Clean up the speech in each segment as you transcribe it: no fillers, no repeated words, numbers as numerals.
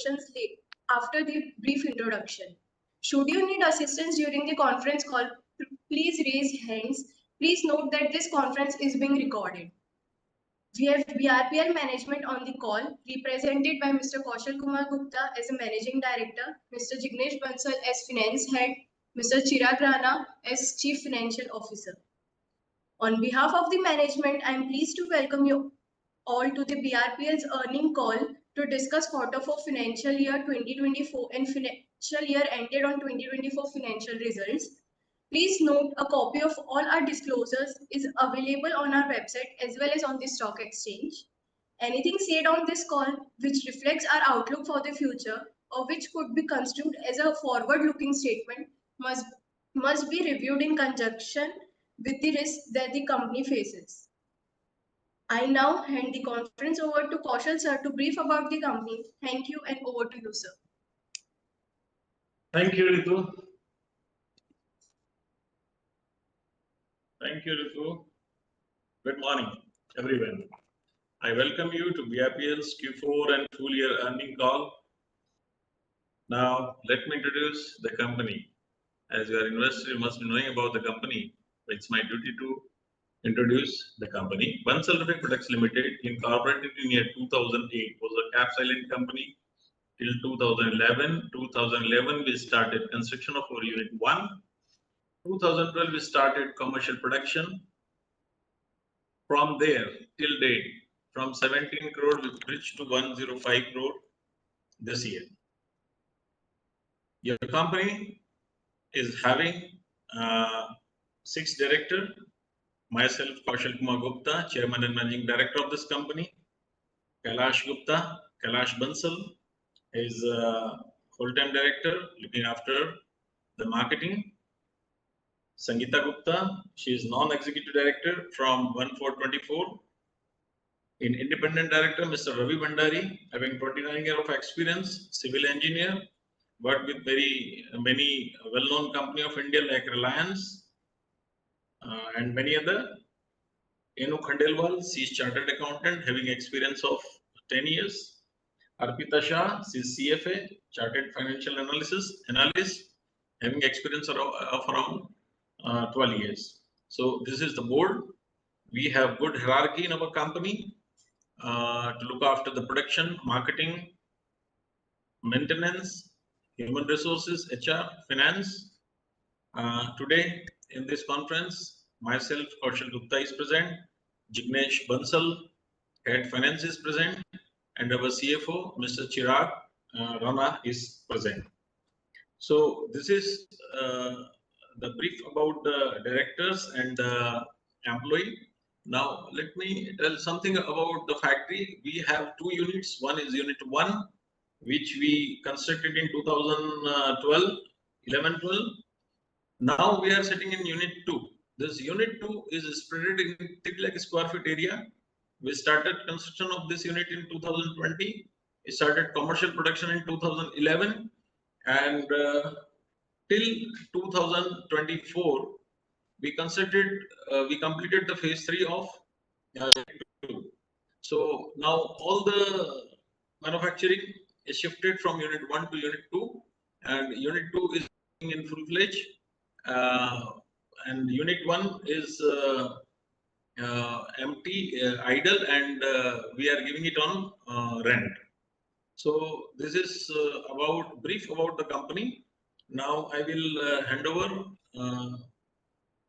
questions after the brief introduction. Should you need assistance during the conference call, please raise hands. Please note that this conference is being recorded. We have BRPL management on the call, represented by Mr. Kaushal Kumar Gupta as a Managing Director, Mr. Jignesh Bansal as Finance Head, Mr. Chirag Rana as Chief Financial Officer. On behalf of the management, I am pleased to welcome you all to the BRPL's earnings call to discuss Q4 financial year 2024 and financial year ended on 2024 financial results. Please note a copy of all our disclosures is available on our website as well as on the stock exchange. Anything said on this call which reflects our outlook for the future or which could be construed as a forward-looking statement must be reviewed in conjunction with the risks that the company faces. I now hand the conference over to Kaushal sir to brief about the company. Thank you and over to you, sir. Thank you, Ritu. Thank you, Ritu. Good morning, everyone. I welcome you to BRPL's Q4 and full year earnings call. Now, let me introduce the company. As you are invested, you must be knowing about the company. It's my duty to introduce the company. Bansal Roofing Products Limited, incorporated in year 2008, was a cap silent company till 2011. 2011, we started construction of our unit 1. 2012, we started commercial production. From there till date, from 17 crore, we reached to 105 crore this year. Your company is having 6 directors. Myself, Kaushal Kumar Gupta, Chairman and Managing Director of this company. Kailash Gupta, Kailash Bansal is full-time director looking after the marketing. Sangeeta Gupta, she is non-executive director from 1/4/24. In independent director, Mr. Ravi Bhandari, having 29 years of experience, civil engineer, worked with many well-known company of India like Reliance and many other. Enu Khandelwal, she is chartered accountant, having experience of 10 years. Arpita Shah, she is CFA, chartered financial analyst, having experience of around 12 years. So this is the board. We have good hierarchy in our company to look after the production, marketing, maintenance, human resources, HR, finance. Today in this conference, myself, Kaushal Gupta is present, Jignesh Bansal, Head Finance is present, and our CFO, Mr. Chirag Rana is present. So this is the brief about the directors and the employee. Now let me tell something about the factory. We have 2 units. One is unit 1, which we constructed in 2012, 11-12. Now we are sitting in unit 2. This unit 2 is spread in 3 lakh square feet area. We started construction of this unit in 2020. We started commercial production in 2011, and till 2024, we completed the phase 3 of unit 2. So now all the manufacturing is shifted from unit 1 to unit 2, and unit 2 is in full-fledged. And unit 1 is empty, idle, and we are giving it on rent. So this is brief about the company. Now I will hand over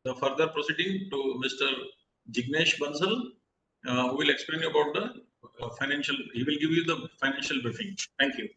the further proceeding to Mr. Jignesh Bansal, who will explain about the financial. He will give you the financial briefing. Thank you.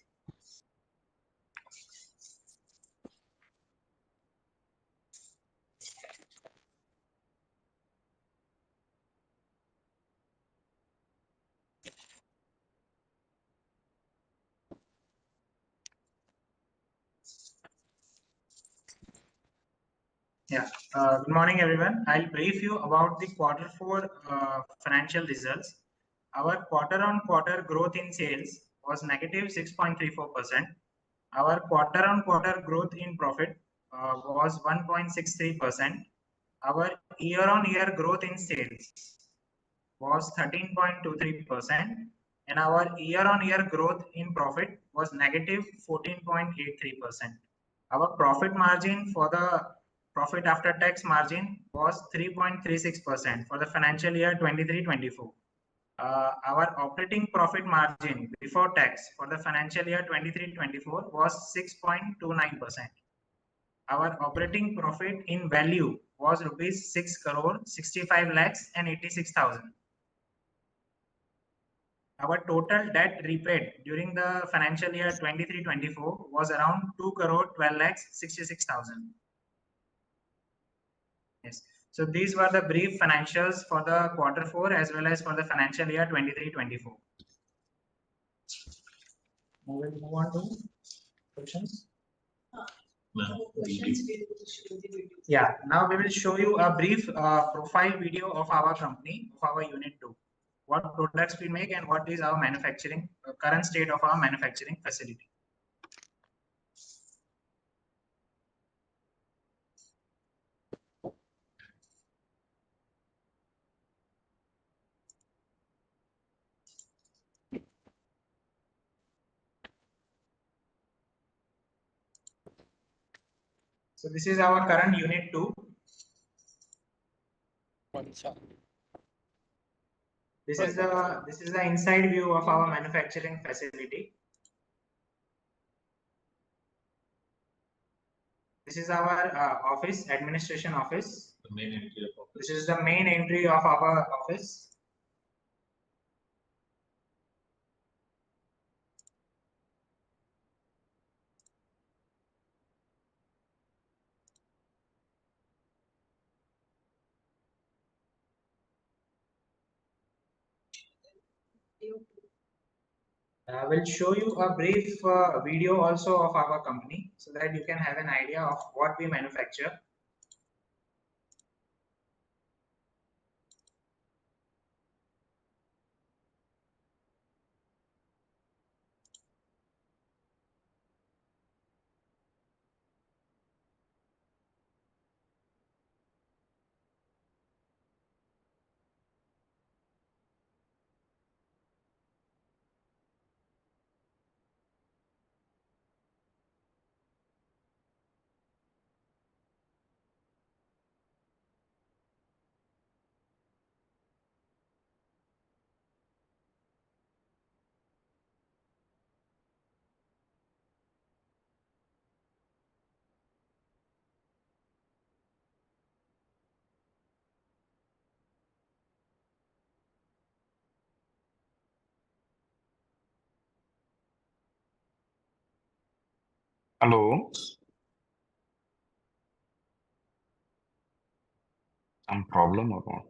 Good morning, everyone. I'll brief you about the Q4 financial results. Our quarter-on-quarter growth in sales was negative 6.34%. Our quarter-on-quarter growth in profit was 1.63%. Our year-on-year growth in sales was 13.23%, and our year-on-year growth in profit was negative 14.83%. Our profit margin for the profit after tax margin was 3.36% for the financial year 23-24. Our operating profit margin before tax for the financial year 23-24 was 6.29%. Our operating profit in value was rupees 6 crore 65 lakhs and 86,000. Our total debt repaid during the financial year 23-24 was around 2 crore 12 lakhs 66,000. Yes. So these were the brief financials for the Q4 as well as for the financial year 23-24. We'll move on to questions. Yeah, now we will show you a brief profile video of our company, of our unit 2. What products we make and what is our manufacturing, current state of our manufacturing facility. So this is our current unit 2. This is the inside view of our manufacturing facility. This is our office, administration office. The main entry of office. This is the main entry of our office. I will show you a brief video also of our company so that you can have an idea of what we manufacture. Hello, some problem or what?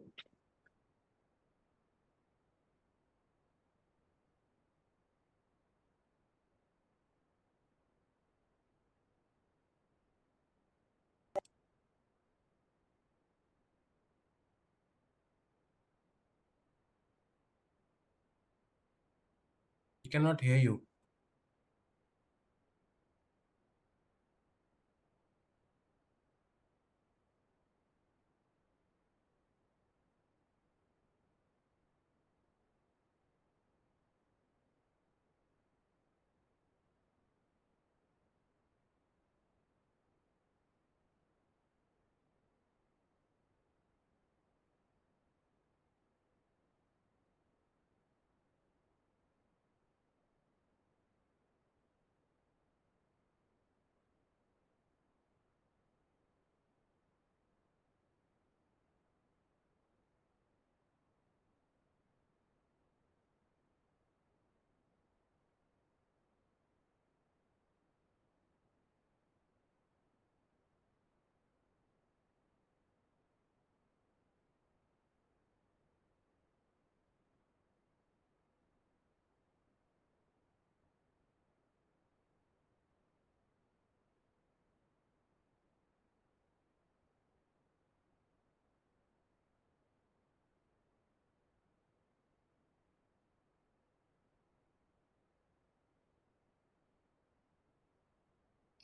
We cannot hear you.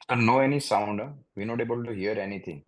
No any sound. We're not able to hear anything.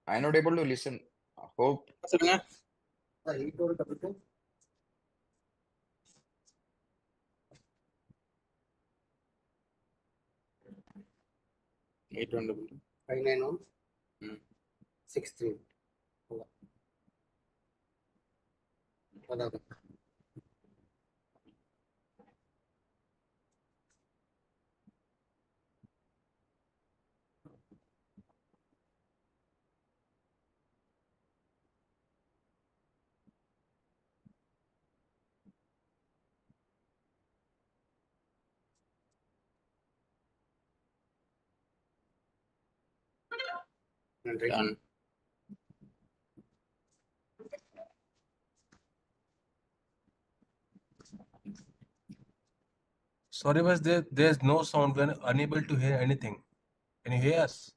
I'm not able to listen. Hope. சொல்லுங்க. 591 63 Done. Sorry, but there's no sound. We're unable to hear anything. Can you hear us?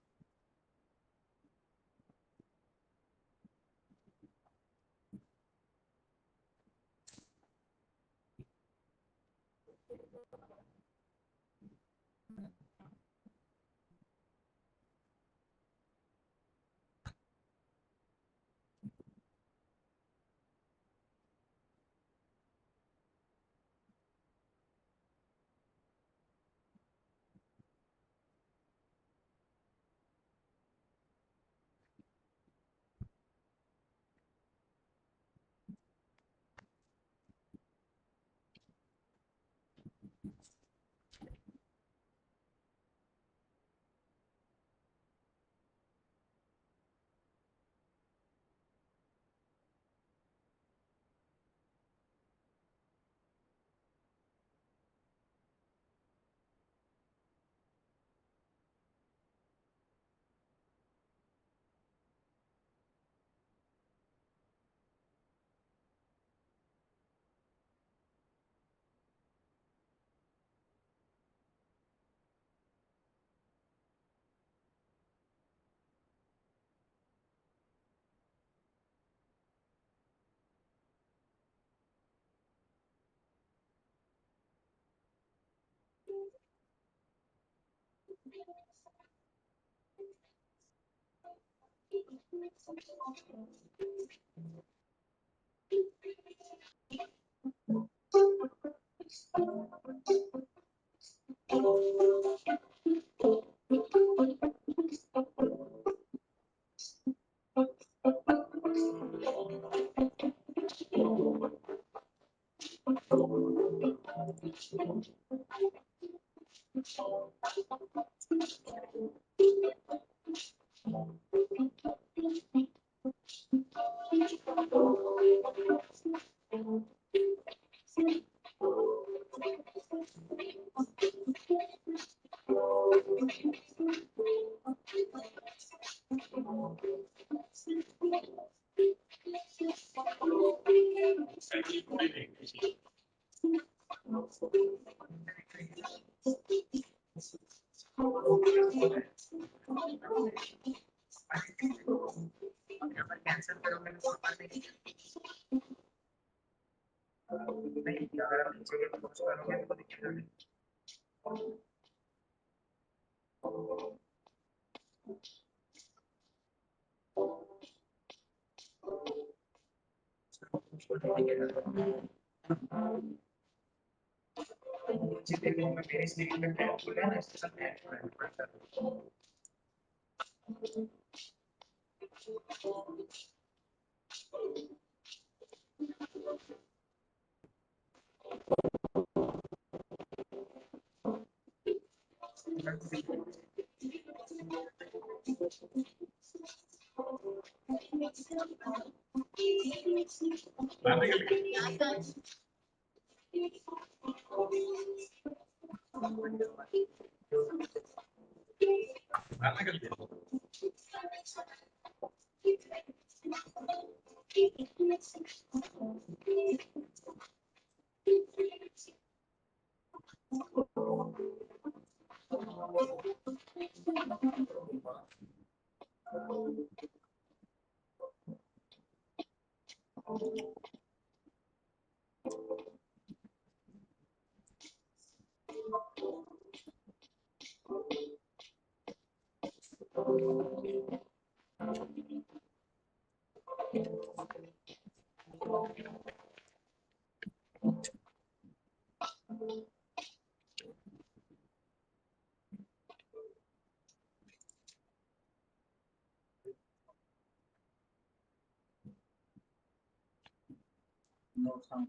No sound.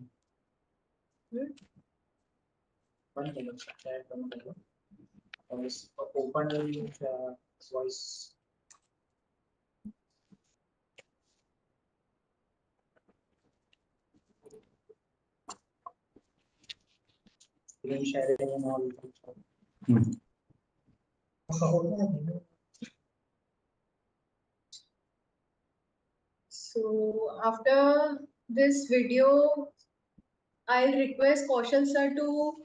One minute, chat, 1 minute. Voice open voice. Screen sharing and all. So after this video, I'll request Kaushal sir to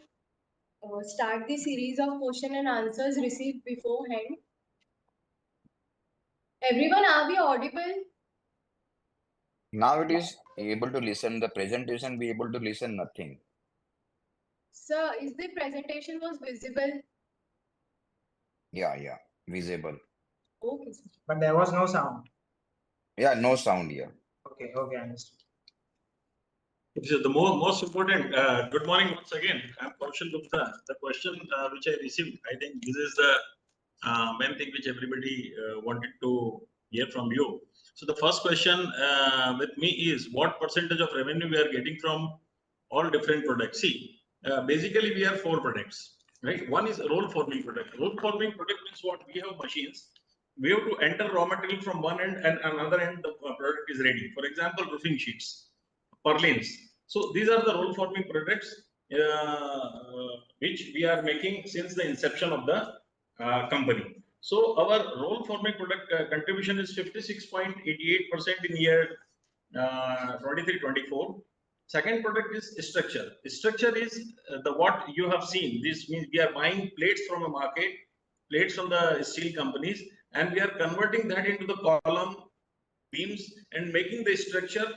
start the series of question and answers received beforehand. Everyone, are we audible? Now it is able to listen the presentation, be able to listen nothing. Sir, is the presentation was visible? Yeah, visible. Okay, sir. But there was no sound. Yeah, no sound here. Okay, understood. This is the most important. Good morning once again. I'm Kaushal Gupta. The question which I received, I think this is the main thing which everybody wanted to hear from you. So the first question with me is, what percentage of revenue we are getting from all different products? See, basically we have 4 products, right? One is a roll forming product. Roll forming product means what? We have machines. We have to enter raw material from one end, and another end the product is ready. For example, roofing sheets, purlins. So these are the roll forming products which we are making since the inception of the company. So our roll forming product contribution is 56.88% in year 23-24. Second product is structure. Structure is the what you have seen. This means we are buying plates from a market, plates from the steel companies, and we are converting that into the column, beams, and making the structure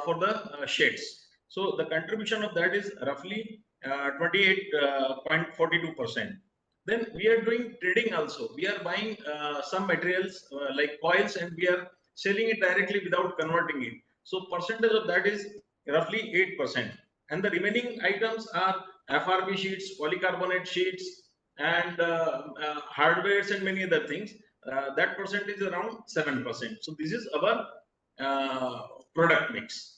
for the sheds. So the contribution of that is roughly 28.42%. Then we are doing trading also. We are buying some materials like coils, and we are selling it directly without converting it. So percentage of that is roughly 8%. And the remaining items are FRP sheets, polycarbonate sheets, and hardwares and many other things. That percentage is around 7%. So this is our product mix.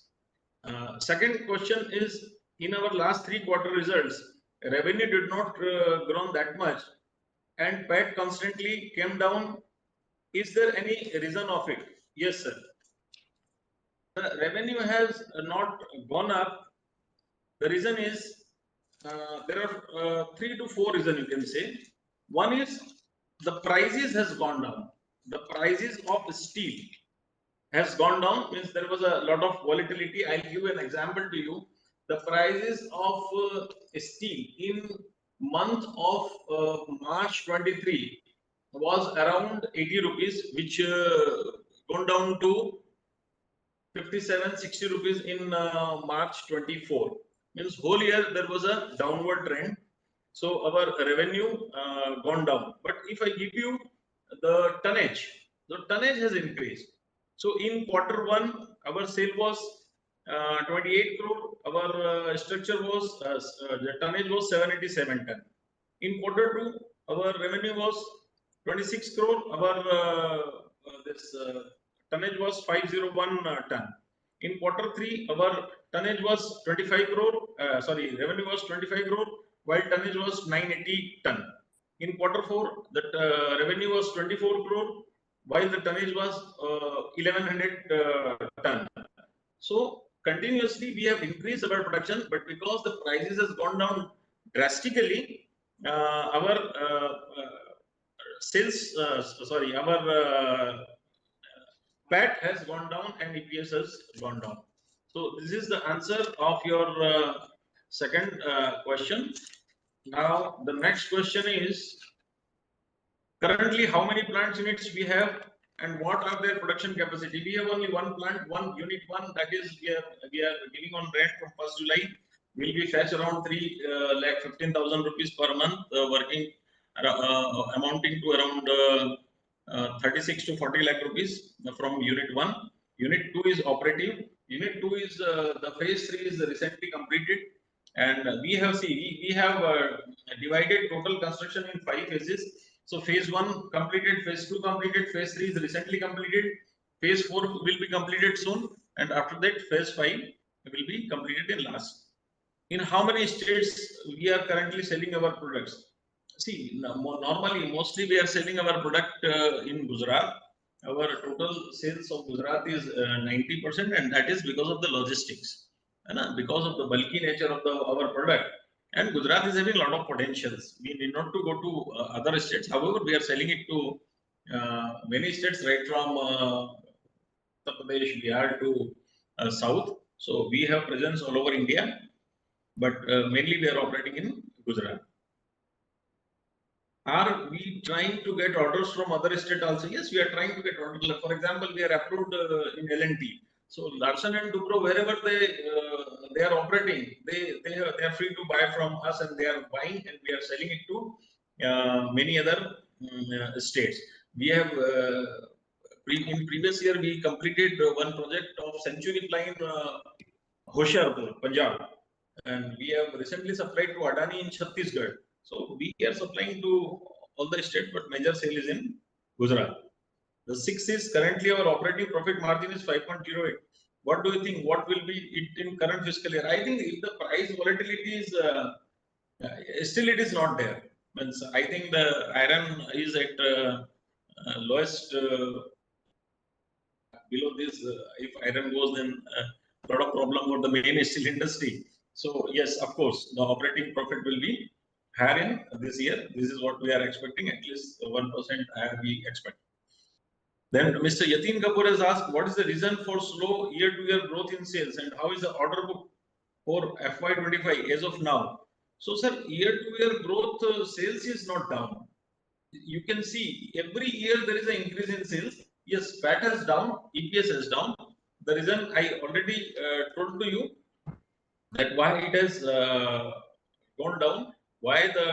Second question is, in our last 3 quarter results, revenue did not grow that much, and PAT constantly came down. Is there any reason of it? Yes, sir. The revenue has not gone up. The reason is there are 3 to 4 reasons you can say. One is the prices has gone down. The prices of steel has gone down, means there was a lot of volatility. I'll give an example to you. The prices of steel in month of March 23 was around 80 rupees, which gone down to 57-60 rupees in March 24. Means whole year there was a downward trend. So our revenue gone down. But if I give you the tonnage has increased. So in Q1, our sale was 28 crore. Our structure was the tonnage was 787 ton. In Q2, our revenue was 26 crore. Our this tonnage was 501 ton. In Q3, our tonnage was 25 crore. Revenue was 25 crore, while tonnage was 980 ton. In Q4, the revenue was 24 crore, while the tonnage was 1100 ton. So continuously we have increased our production, but because the prices has gone down drastically, our sales, our PAT has gone down and EPS has gone down. So this is the answer of your second question. Now the next question is, currently how many plant units we have and what are their production capacity? We have only one plant, one unit one, that is we are giving on rent from 1st July. Will be fetch around 3,15,000 rupees per month, working amounting to around 36 to 40 lakh rupees from unit 1. Unit 2 is operative. Unit 2 is the phase 3 is recently completed, and we have divided total construction in 5 phases. So phase 1 completed, phase 2 completed, phase 3 is recently completed, phase 4 will be completed soon, and after that phase 5 will be completed in last. In how many states we are currently selling our products? See, mostly we are selling our product in Gujarat. Our total sales of Gujarat is 90%, and that is because of the logistics, because of the bulky nature of our product. And Gujarat is having a lot of potentials. We need not to go to other states. However, we are selling it to many states, right from Uttar Pradesh, Bihar to south. So we have presence all over India, but mainly we are operating in Gujarat. Are we trying to get orders from other state also? Yes, we are trying to get orders. For example, we are approved in L&T. So Larsen and Toubro, wherever they are operating, they are free to buy from us, and they are buying, and we are selling it to many other states. We have in previous year we completed one project of Century Ply in Hoshiarpur, Punjab, and we have recently supplied to Adani in Chhattisgarh. So we are supplying to all the states, but major sale is in Gujarat. The 6 is currently our operating profit margin is 5.08. What do you think? What will be it in current fiscal year? I think if the price volatility is still it is not there. Means I think the iron is at lowest below this. If iron goes, then a lot of problem for the main steel industry. So yes, of course, the operating profit will be higher in this year. This is what we are expecting, at least 1% higher we expect. Then Mr. Yatin Kapoor has asked, what is the reason for slow year-to-year growth in sales, and how is the order book for FY25 as of now? So sir, year-to-year growth sales is not down. You can see every year there is an increase in sales. Yes, PAT has down, EPS has down. The reason I already told to you that why it has gone down, why the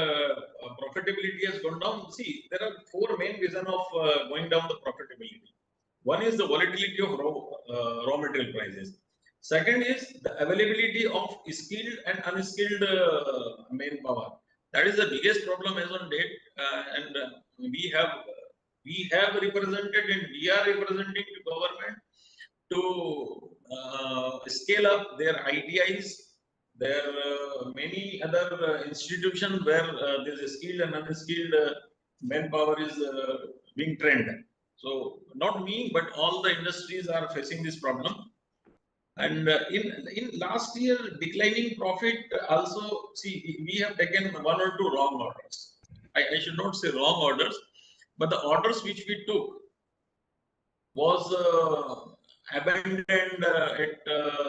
profitability has gone down. See, there are 4 main reasons of going down the profitability. One is the volatility of raw material prices. Second is the availability of skilled and unskilled manpower. That is the biggest problem as on date, and we have represented and we are representing the government to scale up their ITIs. There are many other institutions where this skilled and unskilled manpower is being trained. So not me, but all the industries are facing this problem. And in last year, declining profit also, see, we have taken 1 or 2 wrong orders. I should not say wrong orders, but the orders which we took was abandoned at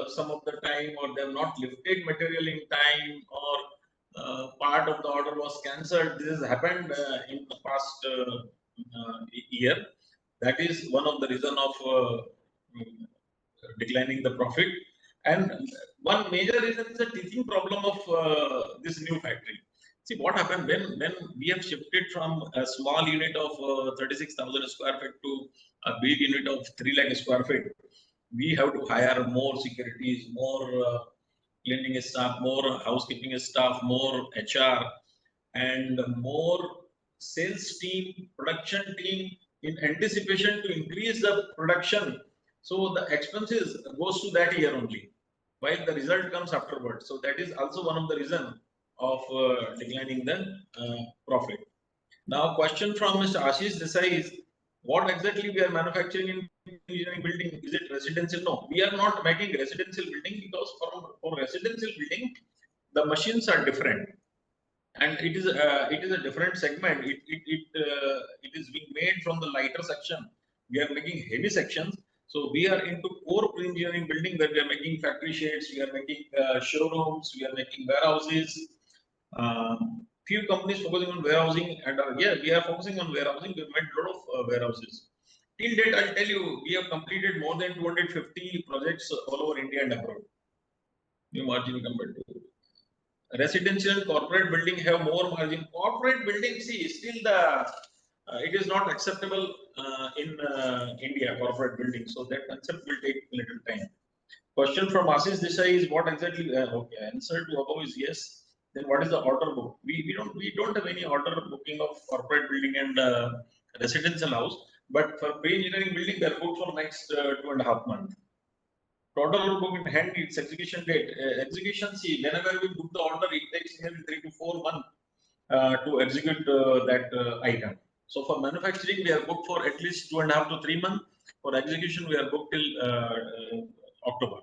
some of the time, or they have not lifted material in time, or part of the order was cancelled. This has happened in the past year. That is one of the reason of declining the profit. And one major reason is the teething problem of this new factory. See what happened when we have shifted from a small unit of 36,000 square feet to a big unit of 3 lakh square feet. We have to hire more securities, more cleaning staff, more housekeeping staff, more HR, and more sales team, production team, in anticipation to increase the production. So the expenses goes to that year only, while the result comes afterwards. So that is also one of the reason of declining the profit. Now question from Mr. Ashish Desai is, what exactly we are manufacturing in engineering building, is it residential? No, we are not making residential building because for residential building, the machines are different, and it is a different segment. It is being made from the lighter section. We are making heavy sections. So we are into core pre-engineering building where we are making factory sheds, we are making showrooms, we are making warehouses. Few companies focusing on warehousing, and yeah, we are focusing on warehousing. We've made a lot of warehouses. Till date, I'll tell you, we have completed more than 250 projects all over India and abroad. New margin compared to residential. Corporate building have more margin. Corporate building, see, still it is not acceptable in India, corporate building. So that concept will take a little time. Question from Ashish Desai is what exactly? Okay, answer to above is yes. Then what is the order book? We don't have any order booking of corporate building and residential house. But for pre-engineering building, they are booked for next 2.5 months. Total book in hand, its execution date. Execution, see, whenever we book the order, it takes nearly 3 to 4 months to execute that item. So for manufacturing, we are booked for at least 2.5 to 3 months. For execution, we are booked till October.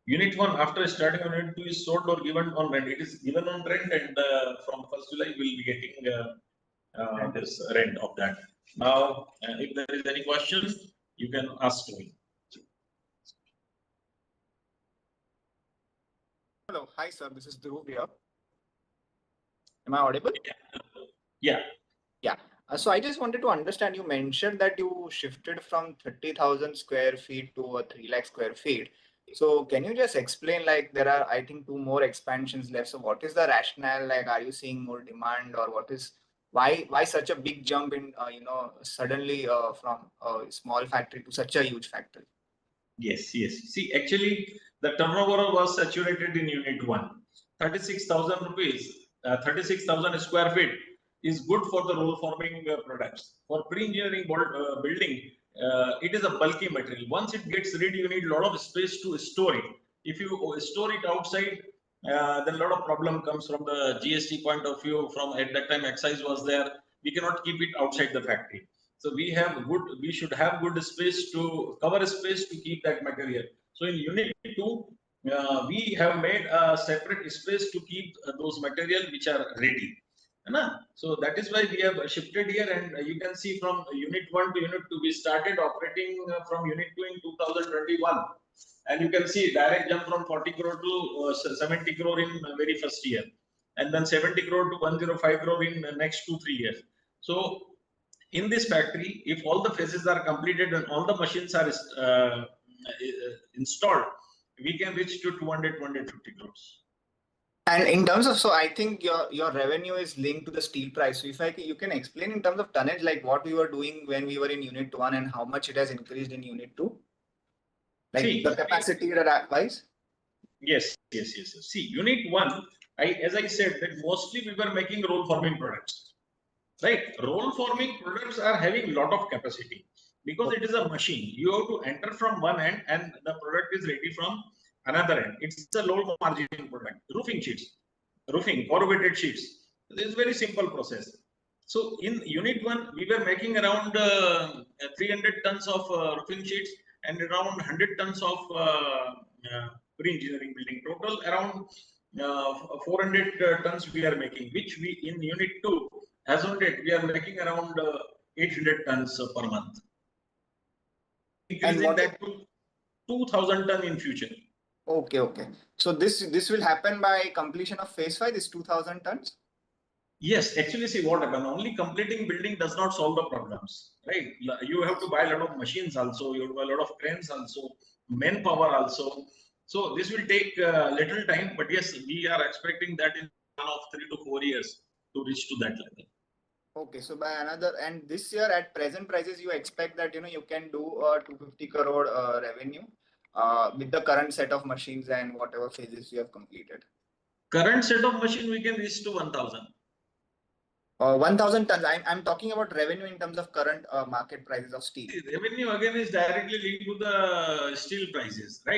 Unit 1, after starting on Unit 2, is sold or given on rent. It is given on rent, and from 1st July, we will be getting this rent of that. Now, if there is any question, you can ask to me. Hello, hi sir, this is Dhruv here. Am I audible? Yeah. Yeah. So I just wanted to understand, you mentioned that you shifted from 30,000 square feet to a 3 lakh square feet. So can you just explain, like there are, I think, 2 more expansions left. So what is the rationale? Like, are you seeing more demand, or what is, why such a big jump in, suddenly from a small factory to such a huge factory? Yes, yes. See, actually, the turnover was saturated in Unit 1. 36,000 rupees, 36,000 square feet is good for the roll forming products. For pre-engineering building, it is a bulky material. Once it gets ready, you need a lot of space to store it. If you store it outside, then a lot of problem comes from the GST point of view. From at that time, excise was there. We cannot keep it outside the factory. So we should have good space to cover space to keep that material. So in Unit 2, we have made a separate space to keep those material which are ready. So that is why we have shifted here, and you can see from Unit 1 to Unit 2, we started operating from Unit 2 in 2021. And you can see direct jump from 40 crore to 70 crore in very first year. And then 70 crore to 105 crore in the next 2-3 years. So in this factory, if all the phases are completed and all the machines are installed, we can reach to 200-250 crores. And in terms of, so I think your revenue is linked to the steel price. So if you can explain in terms of tonnage, like what we were doing when we were in Unit 1 and how much it has increased in Unit 2? Like the capacity wise? Yes. See, Unit 1, as I said, that mostly we were making roll forming products. Right? Roll forming products are having a lot of capacity because it is a machine. You have to enter from one end and the product is ready from another end. It's a low margin product. Roofing sheets, corrugated sheets. This is a very simple process. So in Unit 1, we were making around 300 tons of roofing sheets and around 100 tons of pre-engineering building. Total around 400 tons we are making, which we in Unit 2, as on date, we are making around 800 tons per month. Increasing that to 2,000 tons in future. Okay. So this will happen by completion of phase 5, this 2,000 tons? Yes, actually, see what happened. Only completing building does not solve the problems, right? You have to buy a lot of machines also. You have to buy a lot of cranes also, manpower also. So this will take little time, but yes, we are expecting that in 3 to 4 years to reach to that level. Okay, so by another, and this year at present prices, you expect that you can do 250 crore revenue with the current set of machines and whatever phases you have completed. Current set of machine we can reach to 1,000. 1,000 tons. I'm talking about revenue in terms of current market prices of steel. Revenue again is directly linked to the steel prices, right?